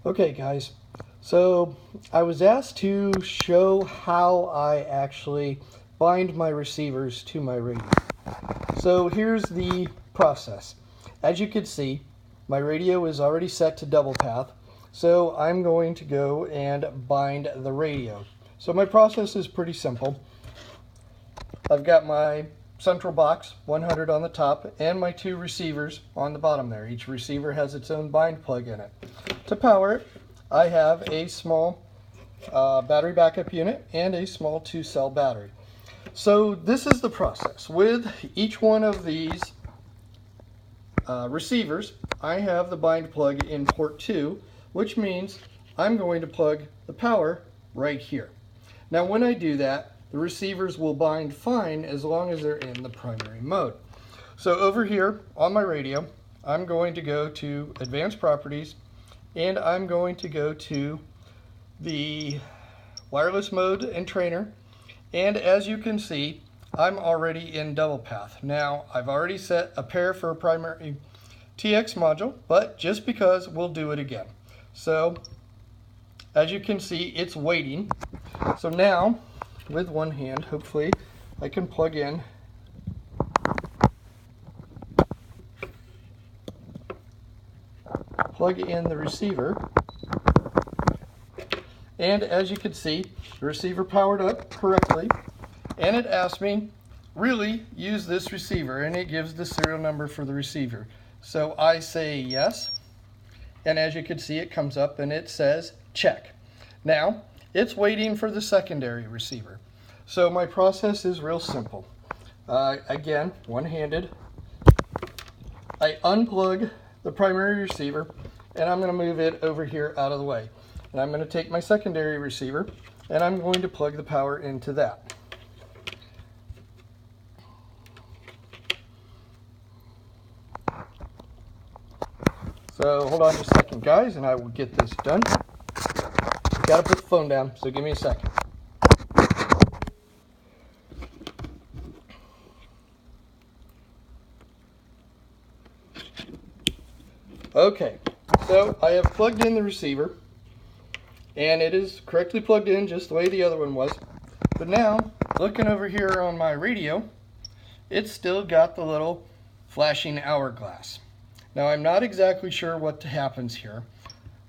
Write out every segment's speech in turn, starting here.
Okay guys, so I was asked to show how I actually bind my receivers to my radio. So here's the process. As you can see, my radio is already set to double path, so I'm going to go and bind the radio. So my process is pretty simple. I've got my central box, 100 on the top, and my two receivers on the bottom there. Each receiver has its own bind plug in it. To power it, I have a small battery backup unit and a small 2-cell battery. So this is the process. With each one of these receivers, I have the bind plug in port 2, which means I'm going to plug the power right here. Now when I do that, the receivers will bind fine as long as they're in the primary mode. So over here on my radio, I'm going to go to Advanced Properties, and I'm going to go to the wireless mode and trainer. And as you can see, I'm already in double path. Now, I've already set a pair for a primary TX module, but just because, we'll do it again. So, as you can see, it's waiting. So now, with one hand, hopefully, I can plug in the receiver. And as you can see, the receiver powered up correctly, and it asked me, really use this receiver, and it gives the serial number for the receiver. So I say yes, and as you can see, it comes up and it says check. Now, it's waiting for the secondary receiver. So my process is real simple. Again, one-handed. I unplug the primary receiver, and I'm going to move it over here out of the way. And I'm going to take my secondary receiver, and I'm going to plug the power into that. So hold on just a second, guys, and I will get this done. Got to put the phone down, so give me a second. Okay, so I have plugged in the receiver, and it is correctly plugged in just the way the other one was. But now, looking over here on my radio, it's still got the little flashing hourglass. Now, I'm not exactly sure what happens here,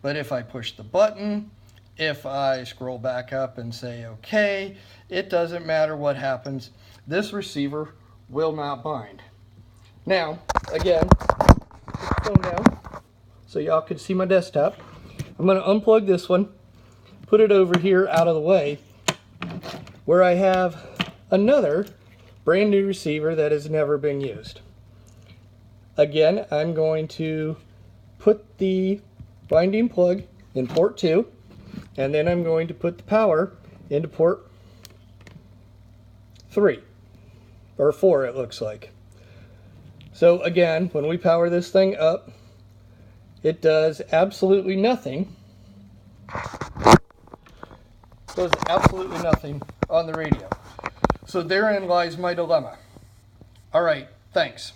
but if I push the button, if I scroll back up and say okay, it doesn't matter what happens. This receiver will not bind. Now, again, put the phone down so y'all can see my desktop. I'm going to unplug this one, put it over here out of the way, where I have another brand new receiver that has never been used. Again, I'm going to put the binding plug in port 2, and then I'm going to put the power into port 3, or 4 it looks like. So again, when we power this thing up, it does absolutely nothing. Does absolutely nothing on the radio. So therein lies my dilemma. All right, thanks.